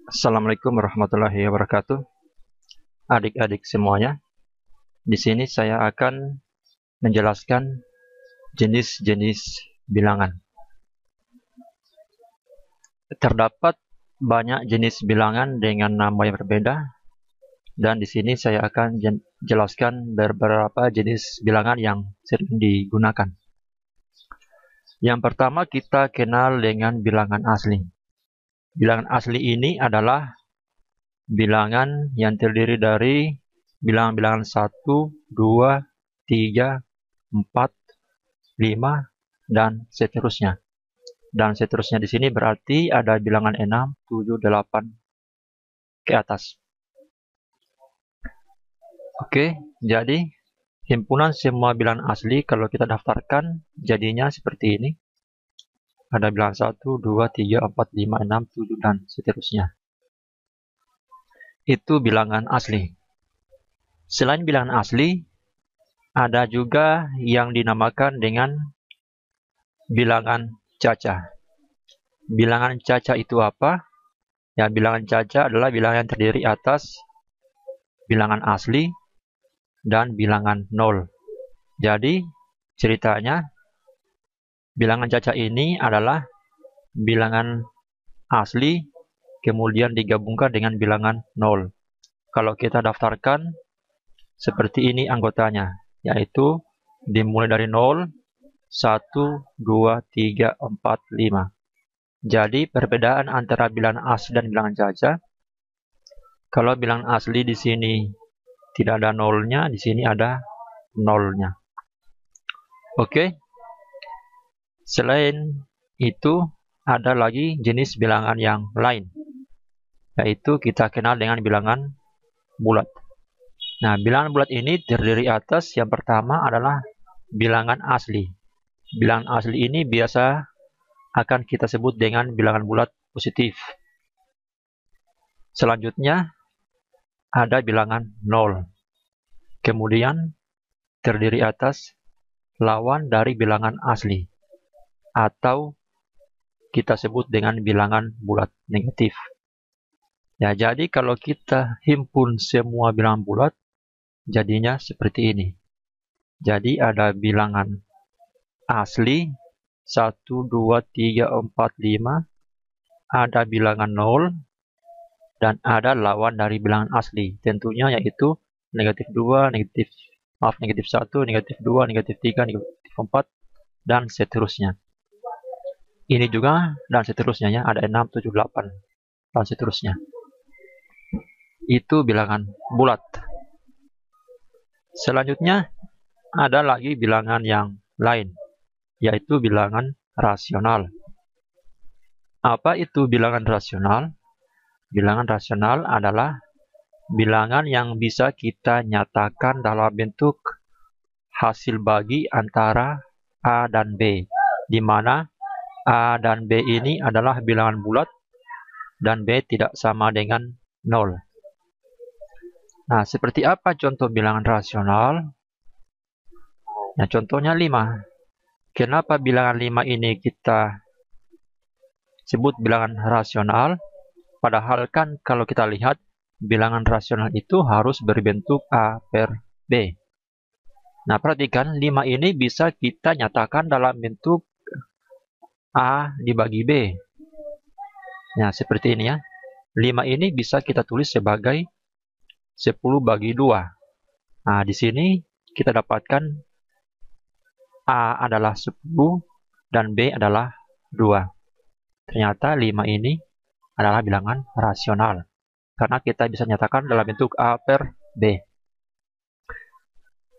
Assalamualaikum warahmatullahi wabarakatuh. Adik-adik semuanya, di sini saya akan menjelaskan jenis-jenis bilangan. Terdapat banyak jenis bilangan dengan nama yang berbeda, dan di sini saya akan jelaskan beberapa jenis bilangan yang sering digunakan. Yang pertama kita kenal dengan bilangan asli. Bilangan asli ini adalah bilangan yang terdiri dari bilangan-bilangan 1, 2, 3, 4, 5, dan seterusnya. Dan seterusnya di sini berarti ada bilangan 6, 7, 8 ke atas. Oke, jadi himpunan semua bilangan asli kalau kita daftarkan jadinya seperti ini. Ada bilangan 1, 2, 3, 4, 5, 6, 7, dan seterusnya. Itu bilangan asli. Selain bilangan asli, ada juga yang dinamakan dengan bilangan caca. Bilangan caca itu apa? Ya, bilangan caca adalah bilangan yang terdiri atas bilangan asli dan bilangan nol. Jadi, ceritanya, bilangan caca ini adalah bilangan asli kemudian digabungkan dengan bilangan nol. Kalau kita daftarkan, seperti ini anggotanya, yaitu dimulai dari 0, 1, 2, 3, 4, 5. Jadi perbedaan antara bilangan asli dan bilangan caca, kalau bilangan asli di sini tidak ada nolnya, di sini ada nolnya. Oke. Selain itu, ada lagi jenis bilangan yang lain, yaitu kita kenal dengan bilangan bulat. Nah, bilangan bulat ini terdiri atas yang pertama adalah bilangan asli. Bilangan asli ini biasa akan kita sebut dengan bilangan bulat positif. Selanjutnya ada bilangan 0. Kemudian terdiri atas lawan dari bilangan asli, atau kita sebut dengan bilangan bulat negatif. Ya, jadi kalau kita himpun semua bilangan bulat, jadinya seperti ini. Jadi ada bilangan asli 1, 2, 3, 4, 5, ada bilangan 0, dan ada lawan dari bilangan asli. Tentunya yaitu negatif 2, negatif 1, negatif 2, negatif 3, negatif 4, dan seterusnya. Ini juga dan seterusnya ya, ada 6, 7, 8, dan seterusnya. Itu bilangan bulat. Selanjutnya ada lagi bilangan yang lain, yaitu bilangan rasional. Apa itu bilangan rasional? Bilangan rasional adalah bilangan yang bisa kita nyatakan dalam bentuk hasil bagi antara A dan B, di mana A dan B ini adalah bilangan bulat dan B tidak sama dengan 0. Nah, seperti apa contoh bilangan rasional? Nah, contohnya 5. Kenapa bilangan 5 ini kita sebut bilangan rasional? Padahal kan kalau kita lihat, bilangan rasional itu harus berbentuk A per B. Nah, perhatikan 5 ini bisa kita nyatakan dalam bentuk A dibagi B. Nah, seperti ini ya. 5 ini bisa kita tulis sebagai 10 bagi 2. Nah, di sini kita dapatkan A adalah 10 dan B adalah 2. Ternyata 5 ini adalah bilangan rasional, karena kita bisa nyatakan dalam bentuk A per B.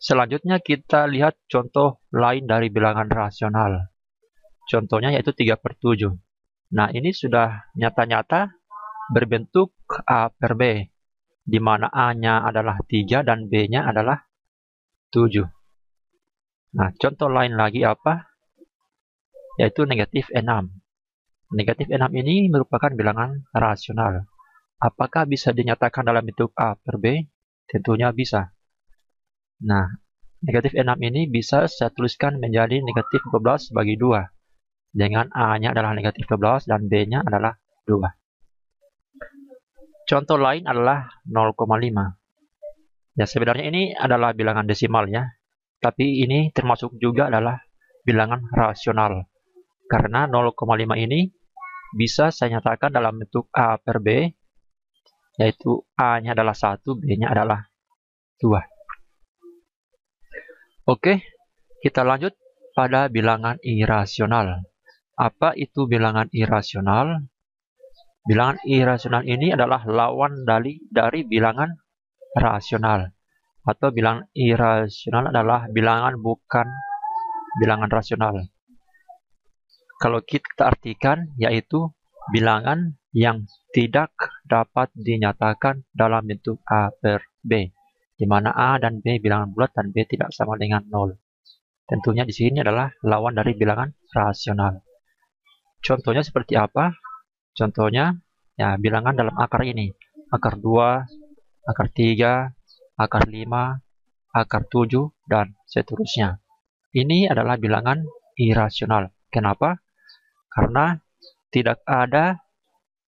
Selanjutnya kita lihat contoh lain dari bilangan rasional. Contohnya yaitu 3/7. Nah, ini sudah nyata-nyata berbentuk A per B, di mana A-nya adalah 3 dan B-nya adalah 7. Nah, contoh lain lagi apa? Yaitu negatif 6. Negatif 6 ini merupakan bilangan rasional. Apakah bisa dinyatakan dalam bentuk A per B? Tentunya bisa. Nah, negatif 6 ini bisa saya tuliskan menjadi negatif 12 bagi 2. Dengan A-nya adalah negatif 12 dan B-nya adalah 2. Contoh lain adalah 0,5. Ya, sebenarnya ini adalah bilangan desimal ya. Tapi ini termasuk juga adalah bilangan rasional. Karena 0,5 ini bisa saya nyatakan dalam bentuk A per B, yaitu A-nya adalah 1, B-nya adalah 2. Oke, kita lanjut pada bilangan irasional. Apa itu bilangan irasional? Bilangan irasional ini adalah lawan dari bilangan rasional. Atau bilangan irasional adalah bilangan bukan bilangan rasional. Kalau kita artikan, yaitu bilangan yang tidak dapat dinyatakan dalam bentuk A per B, di mana A dan B bilangan bulat dan B tidak sama dengan 0. Tentunya di sini adalah lawan dari bilangan rasional. Contohnya seperti apa? Contohnya, ya bilangan dalam akar ini. Akar 2, akar 3, akar 5, akar 7, dan seterusnya. Ini adalah bilangan irasional. Kenapa? Karena tidak ada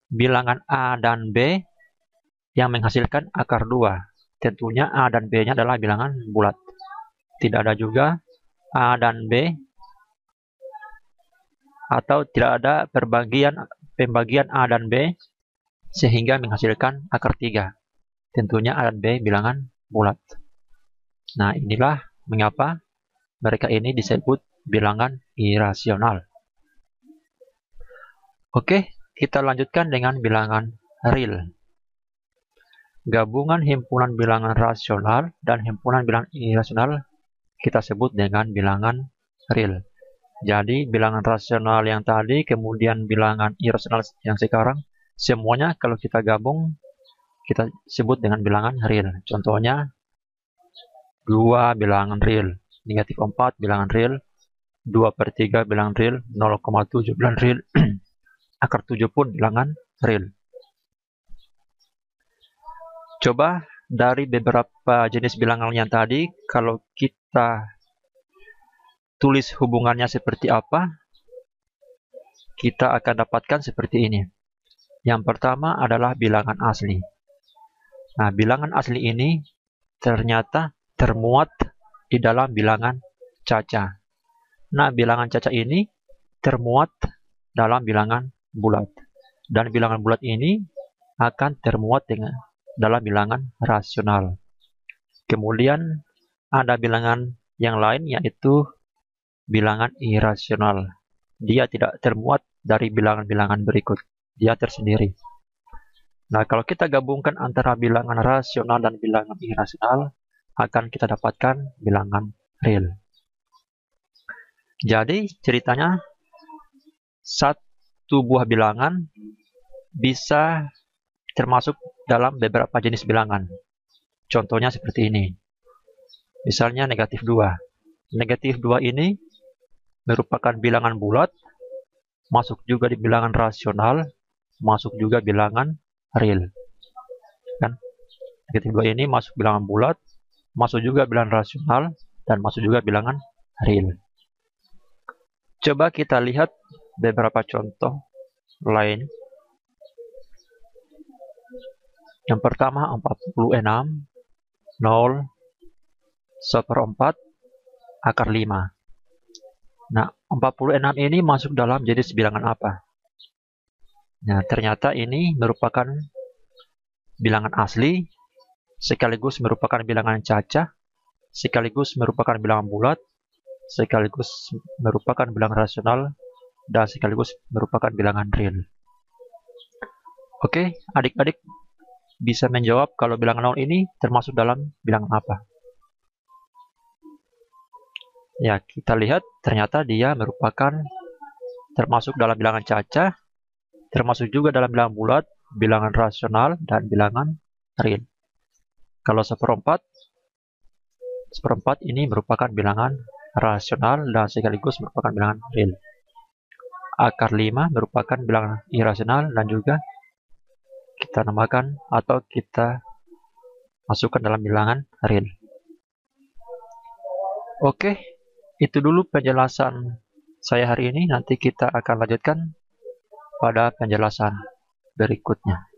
bilangan A dan B yang menghasilkan akar 2. Tentunya A dan B-nya adalah bilangan bulat. Tidak ada juga A dan B, atau tidak ada pembagian A dan B sehingga menghasilkan akar 3. Tentunya A dan B bilangan bulat. Nah, inilah mengapa mereka ini disebut bilangan irasional. Oke, kita lanjutkan dengan bilangan real. Gabungan himpunan bilangan rasional dan himpunan bilangan irasional kita sebut dengan bilangan real. Jadi, bilangan rasional yang tadi, kemudian bilangan irasional yang sekarang, semuanya kalau kita gabung, kita sebut dengan bilangan real. Contohnya, 2 bilangan real, negatif 4 bilangan real, 2 per 3 bilangan real, 0,7 bilangan real, akar 7 pun bilangan real. Coba dari beberapa jenis bilangan yang tadi, kalau kita tulis hubungannya seperti apa, kita akan dapatkan seperti ini. Yang pertama adalah bilangan asli. Nah, bilangan asli ini ternyata termuat di dalam bilangan caca. Nah, bilangan caca ini termuat dalam bilangan bulat. Dan bilangan bulat ini akan termuat dalam bilangan rasional. Kemudian ada bilangan yang lain, yaitu bilangan irasional. Dia tidak termuat dari bilangan-bilangan berikut. Dia tersendiri. Nah, kalau kita gabungkan antara bilangan rasional dan bilangan irasional, akan kita dapatkan bilangan real. Jadi, ceritanya, satu buah bilangan bisa termasuk dalam beberapa jenis bilangan. Contohnya seperti ini. Misalnya negatif 2. Negatif 2 ini merupakan bilangan bulat, masuk juga di bilangan rasional, masuk juga bilangan real. Kan? Negatif 2 ini masuk bilangan bulat, masuk juga bilangan rasional, dan masuk juga bilangan real. Coba kita lihat beberapa contoh lain. Yang pertama 46, 0, 1/4, akar 5. Nah, 46 ini masuk dalam jenis bilangan apa? Nah, ternyata ini merupakan bilangan asli, sekaligus merupakan bilangan caca, sekaligus merupakan bilangan bulat, sekaligus merupakan bilangan rasional, dan sekaligus merupakan bilangan real. Oke, adik-adik bisa menjawab kalau bilangan 0 ini termasuk dalam bilangan apa? Ya, kita lihat ternyata dia merupakan termasuk dalam bilangan caca, termasuk juga dalam bilangan bulat, bilangan rasional, dan bilangan real. Kalau 1/4 ini merupakan bilangan rasional dan sekaligus merupakan bilangan real. Akar 5 merupakan bilangan irasional dan juga kita namakan atau kita masukkan dalam bilangan real. Oke, itu dulu penjelasan saya hari ini. Nanti kita akan lanjutkan pada penjelasan berikutnya.